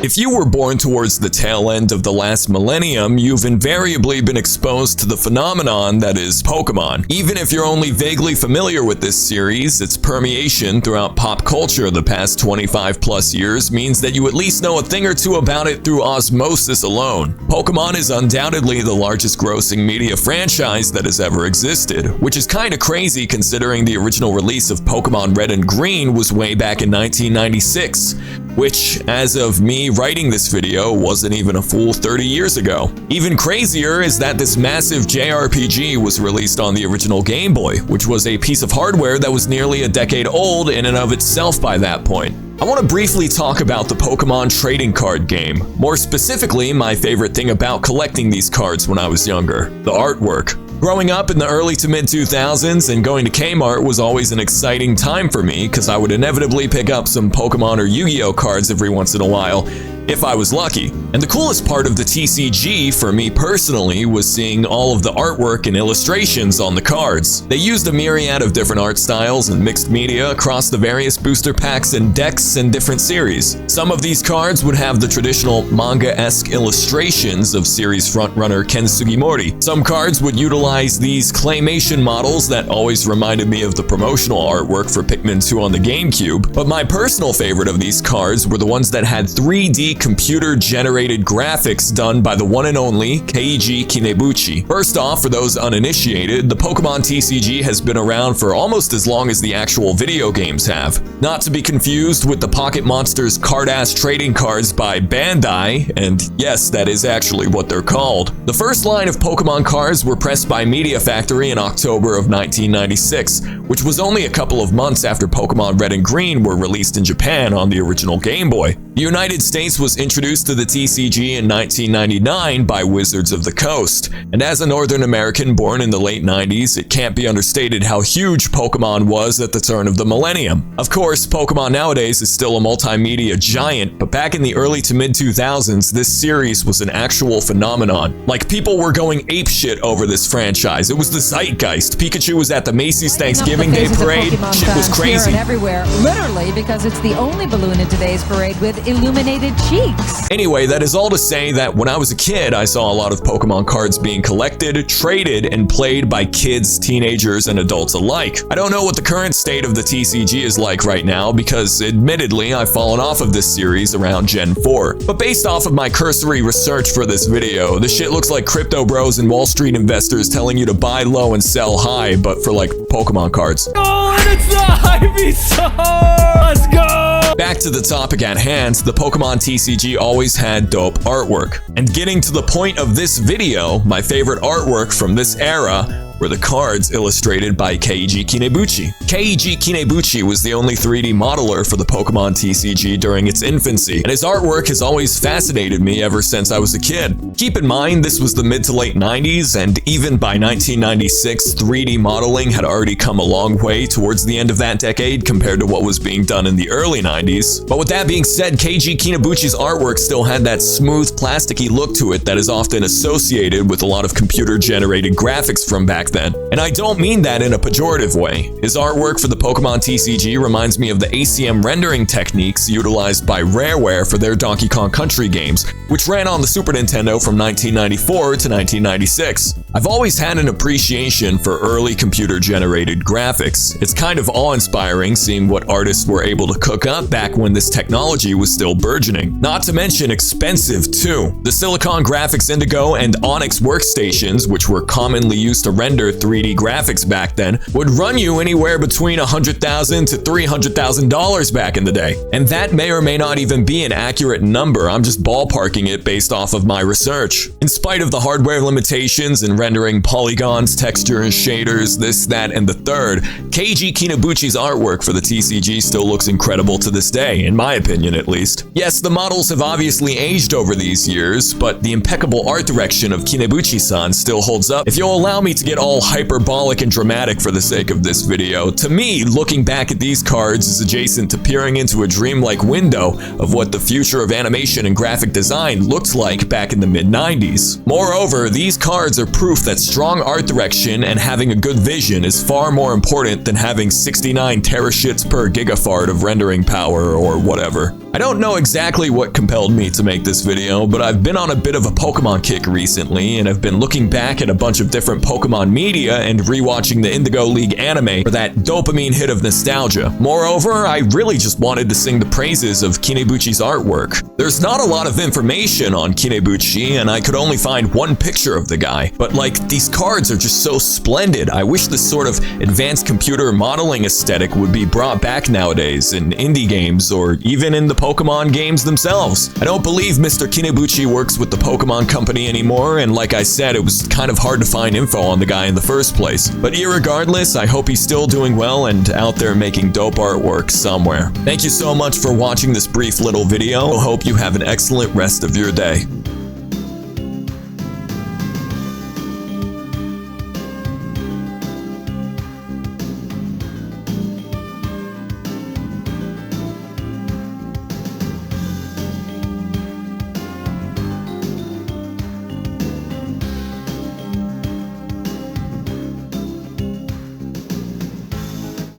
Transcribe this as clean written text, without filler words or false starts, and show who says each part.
Speaker 1: If you were born towards the tail end of the last millennium, you've invariably been exposed to the phenomenon that is Pokémon. Even if you're only vaguely familiar with this series, its permeation throughout pop culture the past 25 plus years means that you at least know a thing or two about it through osmosis alone. Pokémon is undoubtedly the largest grossing media franchise that has ever existed, which is kinda crazy considering the original release of Pokémon Red and Green was way back in 1996, which, as of me writing this video, wasn't even a full 30 years ago. Even crazier is that this massive JRPG was released on the original Game Boy, which was a piece of hardware that was nearly a decade old in and of itself by that point. I want to briefly talk about the Pokémon trading card game. More specifically, my favorite thing about collecting these cards when I was younger: the artwork. Growing up in the early to mid 2000s and going to Kmart was always an exciting time for me because I would inevitably pick up some Pokemon or Yu-Gi-Oh cards every once in a while, if I was lucky. And the coolest part of the TCG for me personally was seeing all of the artwork and illustrations on the cards. They used a myriad of different art styles and mixed media across the various booster packs and decks and different series. Some of these cards would have the traditional manga-esque illustrations of series frontrunner Ken Sugimori. Some cards would utilize these claymation models that always reminded me of the promotional artwork for Pikmin 2 on the GameCube, but my personal favorite of these cards were the ones that had 3D computer-generated graphics done by the one and only Keiji Kinebuchi. First off, for those uninitiated, the Pokemon TCG has been around for almost as long as the actual video games have. Not to be confused with the Pocket Monsters card-ass trading cards by Bandai, and yes, that is actually what they're called. The first line of Pokemon cards were pressed by Media Factory in October of 1996, which was only a couple of months after Pokemon Red and Green were released in Japan on the original Game Boy. The United States was introduced to the TCG in 1999 by Wizards of the Coast, and as a Northern American born in the late 90s, it can't be understated how huge Pokemon was at the turn of the millennium. Of course, Pokemon nowadays is still a multimedia giant, but back in the early to mid 2000s, this series was an actual phenomenon. Like, people were going apeshit over this franchise. It was the zeitgeist. Pikachu was at the Macy's Thanksgiving Day parade. Shit was crazy.
Speaker 2: Here and everywhere, literally, because it's the only balloon in today's parade with illuminated cheeks.
Speaker 1: Anyway, that is all to say that when I was a kid, I saw a lot of Pokemon cards being collected, traded, and played by kids, teenagers, and adults alike. I don't know what the current state of the TCG is like right now because, admittedly, I've fallen off of this series around Gen 4. But based off of my cursory research for this video, this shit looks like crypto bros and Wall Street investors telling you to buy low and sell high, but for like Pokemon cards.
Speaker 3: Oh, and it's the Ivysaur! Let's go!
Speaker 1: Back to the topic at hand, the Pokemon TCG always had dope artwork. And getting to the point of this video, my favorite artwork from this era were the cards illustrated by Keiji Kinebuchi. Keiji Kinebuchi was the only 3D modeler for the Pokemon TCG during its infancy, and his artwork has always fascinated me ever since I was a kid. Keep in mind, this was the mid to late 90s, and even by 1996, 3D modeling had already come a long way towards the end of that decade compared to what was being done in the early 90s. But with that being said, Keiji Kinebuchi's artwork still had that smooth, plasticky look to it that is often associated with a lot of computer-generated graphics from back then. And I don't mean that in a pejorative way. His artwork for the Pokemon TCG reminds me of the ACM rendering techniques utilized by Rareware for their Donkey Kong Country games, which ran on the Super Nintendo from 1994 to 1996. I've always had an appreciation for early computer-generated graphics. It's kind of awe-inspiring seeing what artists were able to cook up back when this technology was still burgeoning. Not to mention expensive too. The Silicon Graphics Indigo and Onyx workstations, which were commonly used to render 3D graphics back then, would run you anywhere between $100,000 to $300,000 back in the day. And that may or may not even be an accurate number, I'm just ballparking it based off of my research. In spite of the hardware limitations and rendering polygons, textures, shaders, this, that, and the third, Keiji Kinebuchi's artwork for the TCG still looks incredible to this day, in my opinion at least. Yes, the models have obviously aged over these years, but the impeccable art direction of Kinebuchi-san still holds up. If you'll allow me to get all hyperbolic and dramatic for the sake of this video, to me, looking back at these cards is adjacent to peering into a dreamlike window of what the future of animation and graphic design looked like back in the mid-90s. Moreover, these cards are proof proof that strong art direction and having a good vision is far more important than having 69 terashits per gigafart of rendering power or whatever. I don't know exactly what compelled me to make this video, but I've been on a bit of a Pokemon kick recently and have been looking back at a bunch of different Pokemon media and rewatching the Indigo League anime for that dopamine hit of nostalgia. Moreover, I really just wanted to sing the praises of Kinebuchi's artwork. There's not a lot of information on Kinebuchi, and I could only find one picture of the guy, but like, these cards are just so splendid. I wish this sort of advanced computer modeling aesthetic would be brought back nowadays in indie games or even in the Pokemon games themselves. I don't believe Mr. Kinebuchi works with the Pokemon Company anymore, and like I said, it was kind of hard to find info on the guy in the first place. But irregardless, I hope he's still doing well and out there making dope artwork somewhere. Thank you so much for watching this brief little video. I hope you have an excellent rest of your day.